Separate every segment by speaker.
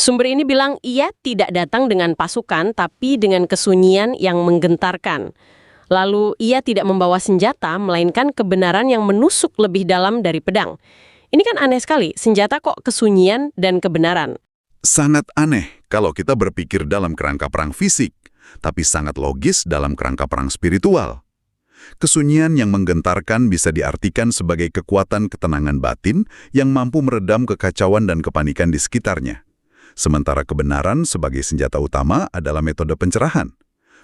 Speaker 1: Sumber ini bilang ia tidak datang dengan pasukan, tapi dengan kesunyian yang menggentarkan. Lalu ia tidak membawa senjata, melainkan kebenaran yang menusuk lebih dalam dari pedang. Ini kan aneh sekali, senjata kok kesunyian dan kebenaran.
Speaker 2: Sangat aneh kalau kita berpikir dalam kerangka perang fisik, tapi sangat logis dalam kerangka perang spiritual. Kesunyian yang menggentarkan bisa diartikan sebagai kekuatan ketenangan batin yang mampu meredam kekacauan dan kepanikan di sekitarnya. Sementara kebenaran sebagai senjata utama adalah metode pencerahan.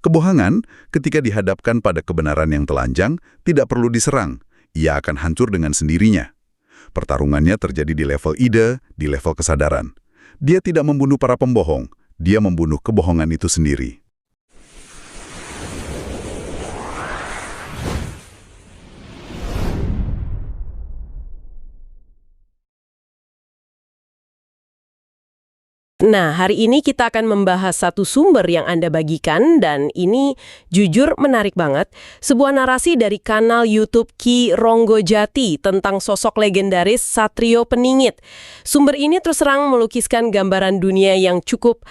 Speaker 2: Kebohongan, ketika dihadapkan pada kebenaran yang telanjang, tidak perlu diserang. Ia akan hancur dengan sendirinya. Pertarungannya terjadi di level ide, di level kesadaran. Dia tidak membunuh para pembohong, dia membunuh kebohongan itu sendiri.
Speaker 1: Nah, hari ini kita akan membahas satu sumber yang Anda bagikan, dan ini jujur menarik banget. Sebuah narasi dari kanal YouTube Ki Ronggojati tentang sosok legendaris Satrio Peningit. Sumber ini terus terang melukiskan gambaran dunia yang cukup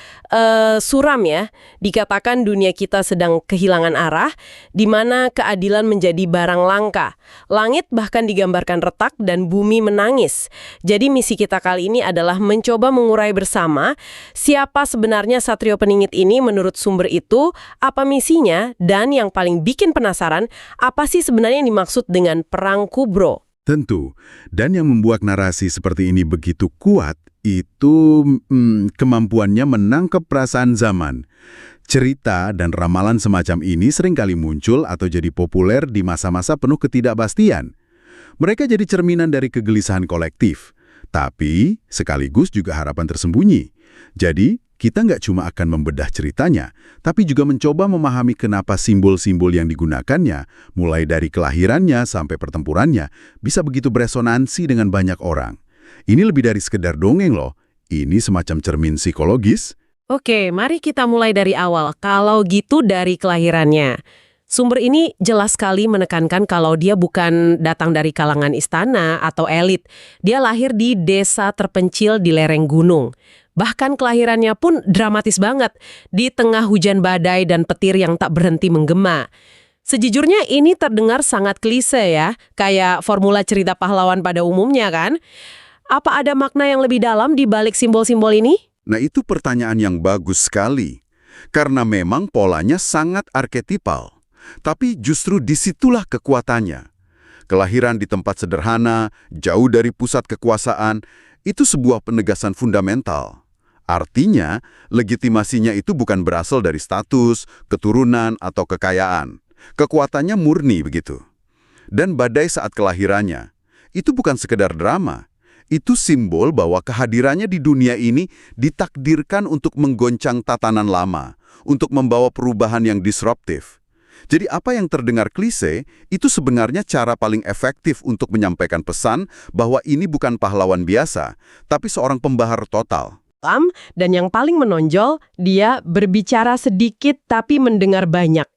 Speaker 1: suram ya. Dikatakan dunia kita sedang kehilangan arah, di mana keadilan menjadi barang langka. Langit bahkan digambarkan retak dan bumi menangis. Jadi misi kita kali ini adalah mencoba mengurai bersama siapa sebenarnya Satrio Peningit ini menurut sumber itu, apa misinya, dan yang paling bikin penasaran, apa sih sebenarnya yang dimaksud dengan Perang Kubro?
Speaker 2: Tentu, dan yang membuat narasi seperti ini begitu kuat, itu kemampuannya menangkap perasaan zaman. Cerita dan ramalan semacam ini seringkali muncul atau jadi populer di masa-masa penuh ketidakpastian. Mereka jadi cerminan dari kegelisahan kolektif, tapi sekaligus juga harapan tersembunyi. Jadi, kita nggak cuma akan membedah ceritanya, tapi juga mencoba memahami kenapa simbol-simbol yang digunakannya, mulai dari kelahirannya sampai pertempurannya, bisa begitu beresonansi dengan banyak orang. Ini lebih dari sekedar dongeng loh, ini semacam cermin psikologis.
Speaker 1: Oke, mari kita mulai dari awal. Kalau gitu dari kelahirannya. Sumber ini jelas sekali menekankan kalau dia bukan datang dari kalangan istana atau elit. Dia lahir di desa terpencil di lereng gunung. Bahkan kelahirannya pun dramatis banget, di tengah hujan badai dan petir yang tak berhenti menggema. Sejujurnya ini terdengar sangat klise ya, kayak formula cerita pahlawan pada umumnya kan? Apa ada makna yang lebih dalam di balik simbol-simbol ini?
Speaker 2: Nah, itu pertanyaan yang bagus sekali. Karena memang polanya sangat arketipal. Tapi justru disitulah kekuatannya. Kelahiran di tempat sederhana, jauh dari pusat kekuasaan, itu sebuah penegasan fundamental. Artinya, legitimasinya itu bukan berasal dari status, keturunan, atau kekayaan. Kekuatannya murni begitu. Dan badai saat kelahirannya, itu bukan sekedar drama. Itu simbol bahwa kehadirannya di dunia ini ditakdirkan untuk menggoncang tatanan lama, untuk membawa perubahan yang disruptif. Jadi apa yang terdengar klise, itu sebenarnya cara paling efektif untuk menyampaikan pesan bahwa ini bukan pahlawan biasa, tapi seorang pembahar total.
Speaker 1: Dan yang paling menonjol, dia berbicara sedikit tapi mendengar banyak.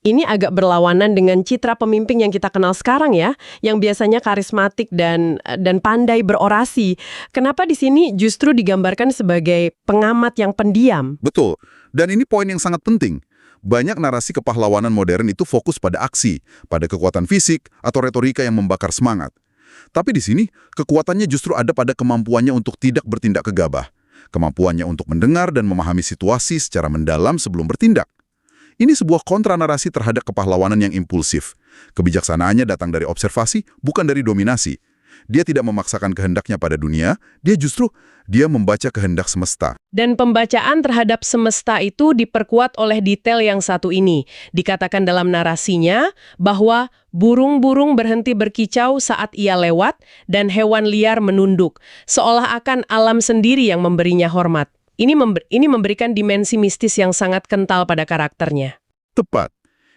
Speaker 1: Ini agak berlawanan dengan citra pemimpin yang kita kenal sekarang ya, yang biasanya karismatik dan pandai berorasi. Kenapa di sini justru digambarkan sebagai pengamat yang pendiam?
Speaker 2: Betul, dan ini poin yang sangat penting. Banyak narasi kepahlawanan modern itu fokus pada aksi, pada kekuatan fisik, atau retorika yang membakar semangat. Tapi di sini, kekuatannya justru ada pada kemampuannya untuk tidak bertindak gegabah. Kemampuannya untuk mendengar dan memahami situasi secara mendalam sebelum bertindak. Ini sebuah kontra narasi terhadap kepahlawanan yang impulsif. Kebijaksanaannya datang dari observasi, bukan dari dominasi. Dia tidak memaksakan kehendaknya pada dunia, dia membaca kehendak semesta.
Speaker 1: Dan pembacaan terhadap semesta itu diperkuat oleh detail yang satu ini. Dikatakan dalam narasinya bahwa burung-burung berhenti berkicau saat ia lewat dan hewan liar menunduk, seolah akan alam sendiri yang memberinya hormat. Ini memberikan dimensi mistis yang sangat kental pada karakternya.
Speaker 2: Tepat.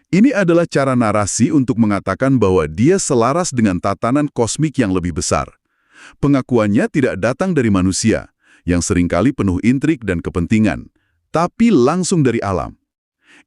Speaker 2: Ini adalah cara narasi untuk mengatakan bahwa dia selaras dengan tatanan kosmik yang lebih besar. Pengakuannya tidak datang dari manusia, yang seringkali penuh intrik dan kepentingan, tapi langsung dari alam.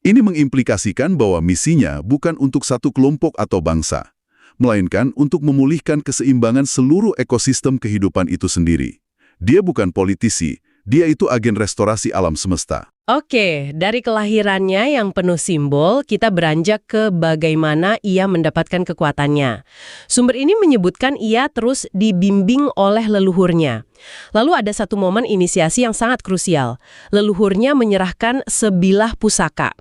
Speaker 2: Ini mengimplikasikan bahwa misinya bukan untuk satu kelompok atau bangsa, melainkan untuk memulihkan keseimbangan seluruh ekosistem kehidupan itu sendiri. Dia bukan politisi, Dia itu agen restorasi alam semesta.
Speaker 1: Oke, dari kelahirannya yang penuh simbol, kita beranjak ke bagaimana ia mendapatkan kekuatannya. Sumber ini menyebutkan ia terus dibimbing oleh leluhurnya. Lalu ada satu momen inisiasi yang sangat krusial. Leluhurnya menyerahkan sebilah pusaka.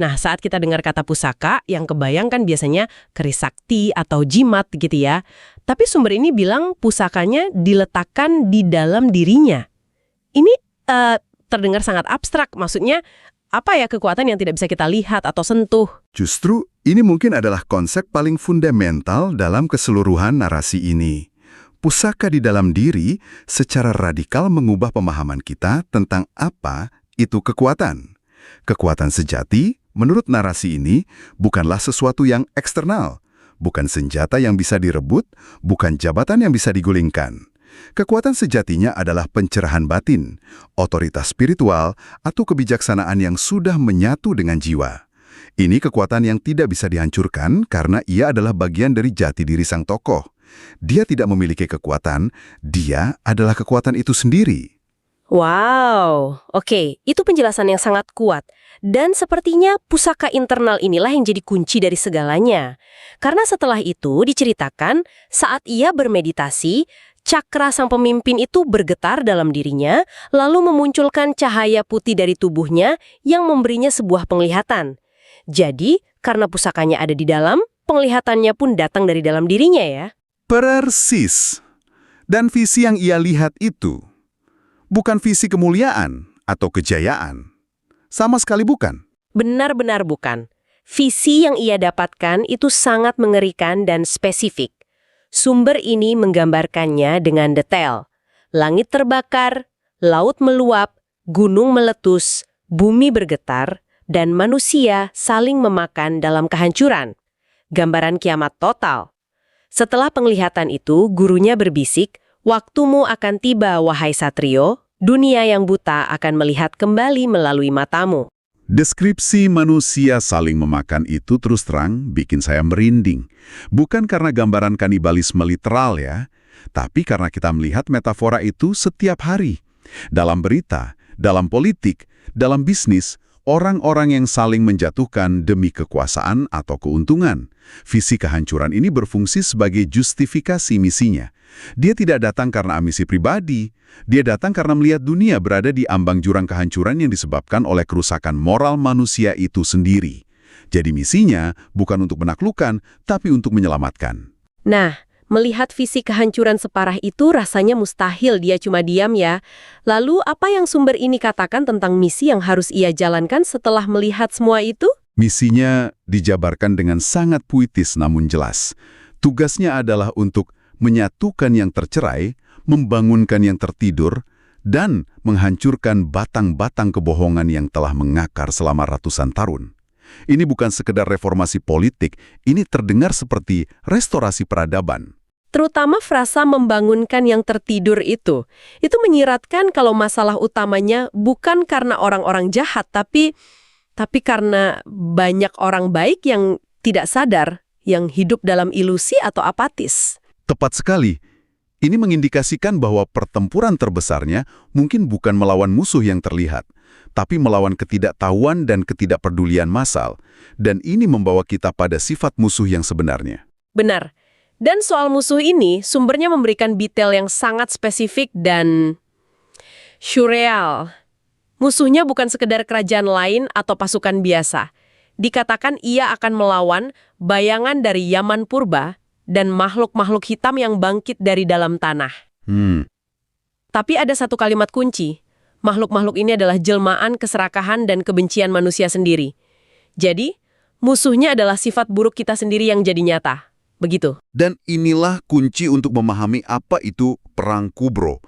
Speaker 1: Nah, saat kita dengar kata pusaka, yang kebayang kan biasanya keris sakti atau jimat gitu ya. Tapi sumber ini bilang pusakanya diletakkan di dalam dirinya. Ini terdengar sangat abstrak. Maksudnya, apa ya kekuatan yang tidak bisa kita lihat atau sentuh?
Speaker 2: Justru, ini mungkin adalah konsep paling fundamental dalam keseluruhan narasi ini. Pusaka di dalam diri secara radikal mengubah pemahaman kita tentang apa itu kekuatan. Kekuatan sejati, menurut narasi ini, bukanlah sesuatu yang eksternal, bukan senjata yang bisa direbut, bukan jabatan yang bisa digulingkan. Kekuatan sejatinya adalah pencerahan batin, otoritas spiritual, atau kebijaksanaan yang sudah menyatu dengan jiwa. Ini kekuatan yang tidak bisa dihancurkan karena ia adalah bagian dari jati diri sang tokoh. Dia tidak memiliki kekuatan, dia adalah kekuatan itu sendiri.
Speaker 1: Wow, oke, itu penjelasan yang sangat kuat. Dan sepertinya pusaka internal inilah yang jadi kunci dari segalanya. Karena setelah itu diceritakan saat ia bermeditasi, cakra sang pemimpin itu bergetar dalam dirinya, lalu memunculkan cahaya putih dari tubuhnya yang memberinya sebuah penglihatan. Jadi, karena pusakanya ada di dalam, penglihatannya pun datang dari dalam dirinya ya.
Speaker 2: Persis. Dan visi yang ia lihat itu bukan visi kemuliaan atau kejayaan. Sama sekali bukan.
Speaker 1: Benar-benar bukan. Visi yang ia dapatkan itu sangat mengerikan dan spesifik. Sumber ini menggambarkannya dengan detail. Langit terbakar, laut meluap, gunung meletus, bumi bergetar, dan manusia saling memakan dalam kehancuran. Gambaran kiamat total. Setelah penglihatan itu, gurunya berbisik, "Waktumu akan tiba, wahai Satrio. Dunia yang buta akan melihat kembali melalui matamu."
Speaker 2: Deskripsi manusia saling memakan itu terus terang bikin saya merinding. Bukan karena gambaran kanibalisme literal ya, tapi karena kita melihat metafora itu setiap hari. Dalam berita, dalam politik, dalam bisnis, orang-orang yang saling menjatuhkan demi kekuasaan atau keuntungan. Visi kehancuran ini berfungsi sebagai justifikasi misinya. Dia tidak datang karena ambisi pribadi, dia datang karena melihat dunia berada di ambang jurang kehancuran yang disebabkan oleh kerusakan moral manusia itu sendiri. Jadi misinya bukan untuk menaklukkan, tapi untuk menyelamatkan.
Speaker 1: Nah, melihat visi kehancuran separah itu rasanya mustahil dia cuma diam ya. Lalu apa yang sumber ini katakan tentang misi yang harus ia jalankan setelah melihat semua itu?
Speaker 2: Misinya dijabarkan dengan sangat puitis namun jelas. Tugasnya adalah untuk menyatukan yang tercerai, membangunkan yang tertidur, dan menghancurkan batang-batang kebohongan yang telah mengakar selama ratusan tahun. Ini bukan sekedar reformasi politik, ini terdengar seperti restorasi peradaban.
Speaker 1: Terutama frasa membangunkan yang tertidur itu menyiratkan kalau masalah utamanya bukan karena orang-orang jahat, tapi karena banyak orang baik yang tidak sadar, yang hidup dalam ilusi atau apatis.
Speaker 2: Tepat sekali. Ini mengindikasikan bahwa pertempuran terbesarnya mungkin bukan melawan musuh yang terlihat, tapi melawan ketidaktahuan dan ketidakpedulian massal. Dan ini membawa kita pada sifat musuh yang sebenarnya.
Speaker 1: Benar. Dan soal musuh ini, sumbernya memberikan detail yang sangat spesifik dan surreal. Musuhnya bukan sekedar kerajaan lain atau pasukan biasa. Dikatakan ia akan melawan bayangan dari Yaman purba dan makhluk-makhluk hitam yang bangkit dari dalam tanah. Tapi ada satu kalimat kunci. Makhluk-makhluk ini adalah jelmaan keserakahan dan kebencian manusia sendiri. Jadi, musuhnya adalah sifat buruk kita sendiri yang jadi nyata. Begitu.
Speaker 2: Dan inilah kunci untuk memahami apa itu perang kubro.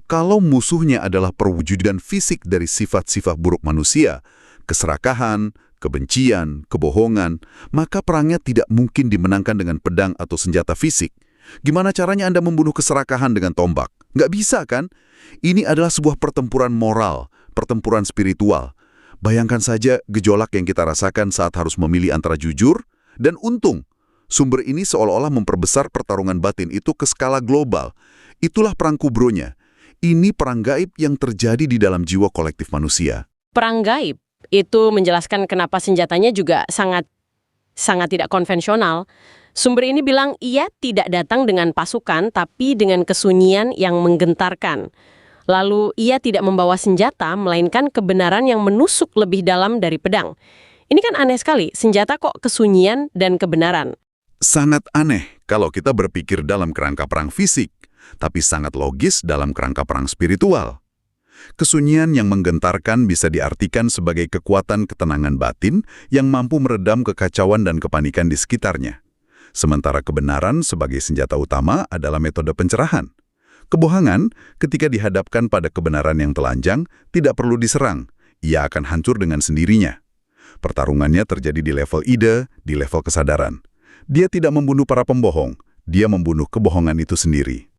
Speaker 2: Kalau musuhnya adalah perwujudan fisik dari sifat-sifat buruk manusia, keserakahan, kebencian, kebohongan, maka perangnya tidak mungkin dimenangkan dengan pedang atau senjata fisik. Gimana caranya Anda membunuh keserakahan dengan tombak? Nggak bisa kan? Ini adalah sebuah pertempuran moral, pertempuran spiritual. Bayangkan saja gejolak yang kita rasakan saat harus memilih antara jujur dan untung. Sumber ini seolah-olah memperbesar pertarungan batin itu ke skala global. Itulah perang kubronya. Ini perang gaib yang terjadi di dalam jiwa kolektif manusia.
Speaker 1: Perang gaib itu menjelaskan kenapa senjatanya juga sangat tidak konvensional. Sumber ini bilang ia tidak datang dengan pasukan tapi dengan kesunyian yang menggentarkan. Lalu ia tidak membawa senjata melainkan kebenaran yang menusuk lebih dalam dari pedang. Ini kan aneh sekali, senjata kok kesunyian dan kebenaran.
Speaker 2: Sangat aneh kalau kita berpikir dalam kerangka perang fisik, tapi sangat logis dalam kerangka perang spiritual. Kesunyian yang menggentarkan bisa diartikan sebagai kekuatan ketenangan batin yang mampu meredam kekacauan dan kepanikan di sekitarnya. Sementara kebenaran sebagai senjata utama adalah metode pencerahan. Kebohongan, ketika dihadapkan pada kebenaran yang telanjang, tidak perlu diserang. Ia akan hancur dengan sendirinya. Pertarungannya terjadi di level ide, di level kesadaran. Dia tidak membunuh para pembohong, dia membunuh kebohongan itu sendiri.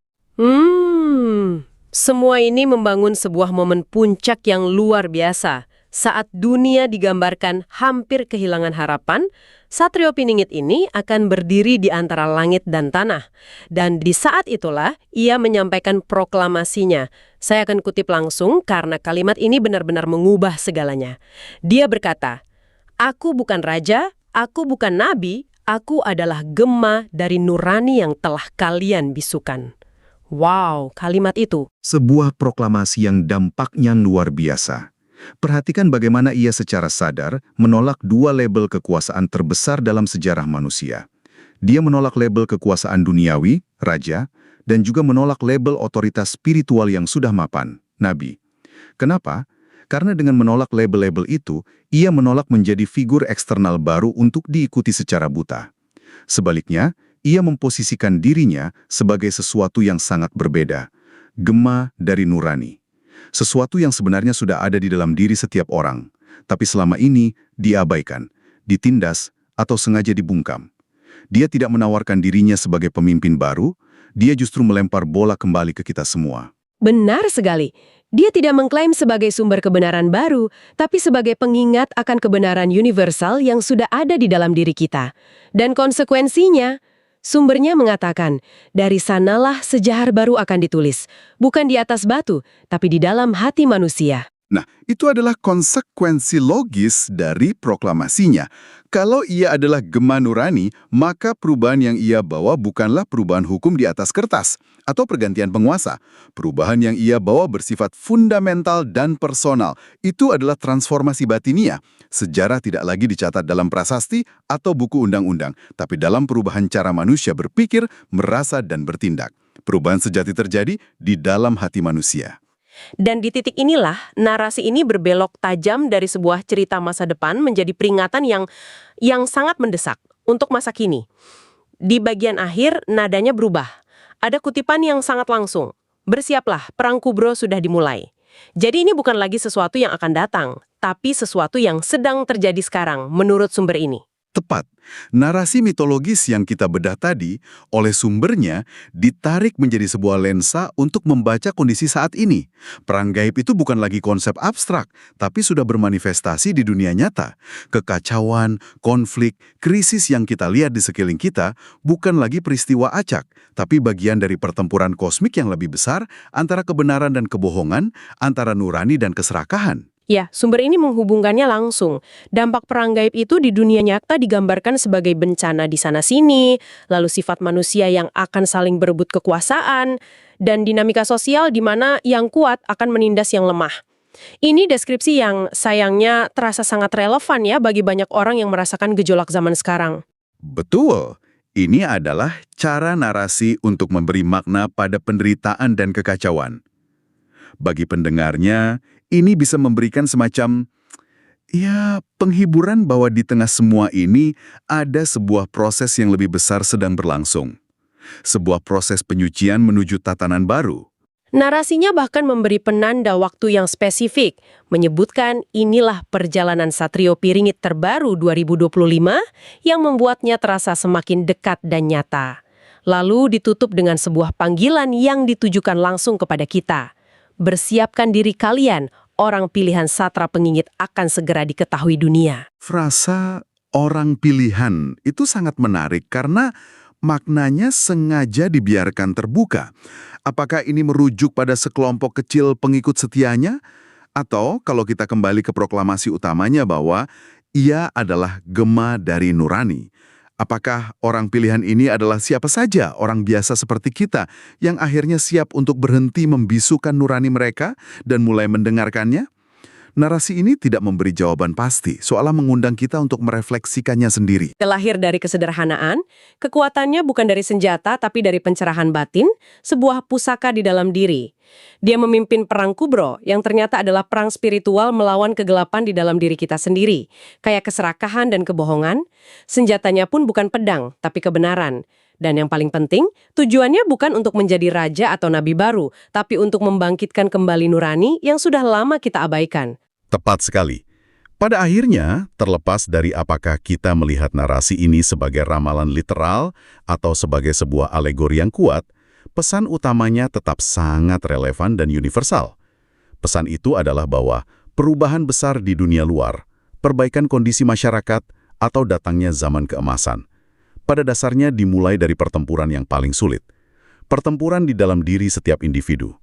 Speaker 1: Semua ini membangun sebuah momen puncak yang luar biasa. Saat dunia digambarkan hampir kehilangan harapan, Satrio Piningit ini akan berdiri di antara langit dan tanah. Dan di saat itulah ia menyampaikan proklamasinya. Saya akan kutip langsung karena kalimat ini benar-benar mengubah segalanya. Dia berkata, "Aku bukan raja, aku bukan nabi, aku adalah gema dari nurani yang telah kalian bisukan." Wow, kalimat itu.
Speaker 3: Sebuah proklamasi yang dampaknya luar biasa. Perhatikan bagaimana ia secara sadar menolak dua label kekuasaan terbesar dalam sejarah manusia. Dia menolak label kekuasaan duniawi, raja, dan juga menolak label otoritas spiritual yang sudah mapan, nabi. Kenapa? Karena dengan menolak label-label itu, ia menolak menjadi figur eksternal baru untuk diikuti secara buta. Sebaliknya, ia memposisikan dirinya sebagai sesuatu yang sangat berbeda, gema dari nurani. Sesuatu yang sebenarnya sudah ada di dalam diri setiap orang, tapi selama ini diabaikan, ditindas, atau sengaja dibungkam. Dia tidak menawarkan dirinya sebagai pemimpin baru, dia justru melempar bola kembali ke kita semua.
Speaker 1: Benar sekali. Dia tidak mengklaim sebagai sumber kebenaran baru, tapi sebagai pengingat akan kebenaran universal yang sudah ada di dalam diri kita. Dan konsekuensinya, sumbernya mengatakan, dari sanalah sejarah baru akan ditulis. Bukan di atas batu, tapi di dalam hati manusia.
Speaker 2: Nah, itu adalah konsekuensi logis dari proklamasinya. Kalau ia adalah gema nurani, maka perubahan yang ia bawa bukanlah perubahan hukum di atas kertas atau pergantian penguasa. Perubahan yang ia bawa bersifat fundamental dan personal. Itu adalah transformasi batinia. Sejarah tidak lagi dicatat dalam prasasti atau buku undang-undang, tapi dalam perubahan cara manusia berpikir, merasa, dan bertindak. Perubahan sejati terjadi di dalam hati manusia.
Speaker 1: Dan di titik inilah, narasi ini berbelok tajam dari sebuah cerita masa depan menjadi peringatan yang sangat mendesak untuk masa kini. Di bagian akhir, nadanya berubah. Ada kutipan yang sangat langsung. Bersiaplah, perang kubro sudah dimulai. Jadi ini bukan lagi sesuatu yang akan datang, tapi sesuatu yang sedang terjadi sekarang, menurut sumber ini.
Speaker 2: Tepat. Narasi mitologis yang kita bedah tadi, oleh sumbernya, ditarik menjadi sebuah lensa untuk membaca kondisi saat ini. Perang gaib itu bukan lagi konsep abstrak, tapi sudah bermanifestasi di dunia nyata. Kekacauan, konflik, krisis yang kita lihat di sekeliling kita bukan lagi peristiwa acak, tapi bagian dari pertempuran kosmik yang lebih besar antara kebenaran dan kebohongan, antara nurani dan keserakahan.
Speaker 1: Ya, sumber ini menghubungkannya langsung. Dampak perang gaib itu di dunia nyata digambarkan sebagai bencana di sana-sini, lalu sifat manusia yang akan saling berebut kekuasaan, dan dinamika sosial di mana yang kuat akan menindas yang lemah. Ini deskripsi yang sayangnya terasa sangat relevan ya bagi banyak orang yang merasakan gejolak zaman sekarang.
Speaker 2: Betul. Ini adalah cara narasi untuk memberi makna pada penderitaan dan kekacauan. Bagi pendengarnya, ini bisa memberikan semacam, penghiburan bahwa di tengah semua ini ada sebuah proses yang lebih besar sedang berlangsung. Sebuah proses penyucian menuju tatanan baru.
Speaker 1: Narasinya bahkan memberi penanda waktu yang spesifik, menyebutkan inilah perjalanan Satrio Piningit terbaru 2025 yang membuatnya terasa semakin dekat dan nyata. Lalu ditutup dengan sebuah panggilan yang ditujukan langsung kepada kita. Bersiapkan diri kalian, orang pilihan Satra Piningit akan segera diketahui dunia.
Speaker 2: Frasa orang pilihan itu sangat menarik karena maknanya sengaja dibiarkan terbuka. Apakah ini merujuk pada sekelompok kecil pengikut setianya? Atau kalau kita kembali ke proklamasi utamanya bahwa ia adalah gema dari nurani. Apakah orang pilihan ini adalah siapa saja, orang biasa seperti kita, yang akhirnya siap untuk berhenti membisukan nurani mereka dan mulai mendengarkannya? Narasi ini tidak memberi jawaban pasti, seolah mengundang kita untuk merefleksikannya sendiri.
Speaker 1: Terlahir dari kesederhanaan, kekuatannya bukan dari senjata tapi dari pencerahan batin, sebuah pusaka di dalam diri. Dia memimpin perang kubro yang ternyata adalah perang spiritual melawan kegelapan di dalam diri kita sendiri, kayak keserakahan dan kebohongan. Senjatanya pun bukan pedang, tapi kebenaran. Dan yang paling penting, tujuannya bukan untuk menjadi raja atau nabi baru, tapi untuk membangkitkan kembali nurani yang sudah lama kita abaikan.
Speaker 2: Tepat sekali. Pada akhirnya, terlepas dari apakah kita melihat narasi ini sebagai ramalan literal atau sebagai sebuah alegori yang kuat, pesan utamanya tetap sangat relevan dan universal. Pesan itu adalah bahwa perubahan besar di dunia luar, perbaikan kondisi masyarakat, atau datangnya zaman keemasan, pada dasarnya dimulai dari pertempuran yang paling sulit. Pertempuran di dalam diri setiap individu.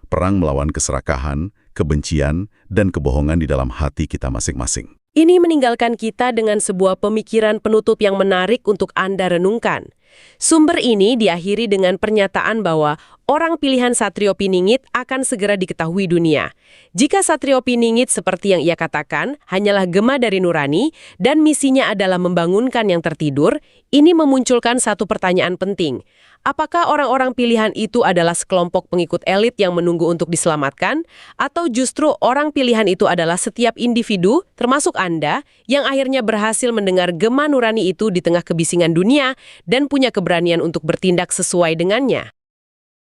Speaker 2: Perang melawan keserakahan, kebencian, dan kebohongan di dalam hati kita masing-masing.
Speaker 1: Ini meninggalkan kita dengan sebuah pemikiran penutup yang menarik untuk Anda renungkan. Sumber ini diakhiri dengan pernyataan bahwa orang pilihan Satrio Piningit akan segera diketahui dunia. Jika Satrio Piningit seperti yang ia katakan, hanyalah gema dari nurani dan misinya adalah membangunkan yang tertidur, ini memunculkan satu pertanyaan penting. Apakah orang-orang pilihan itu adalah sekelompok pengikut elit yang menunggu untuk diselamatkan? Atau justru orang pilihan itu adalah setiap individu, termasuk Anda, yang akhirnya berhasil mendengar gema nurani itu di tengah kebisingan dunia dan punya keberanian untuk bertindak sesuai dengannya?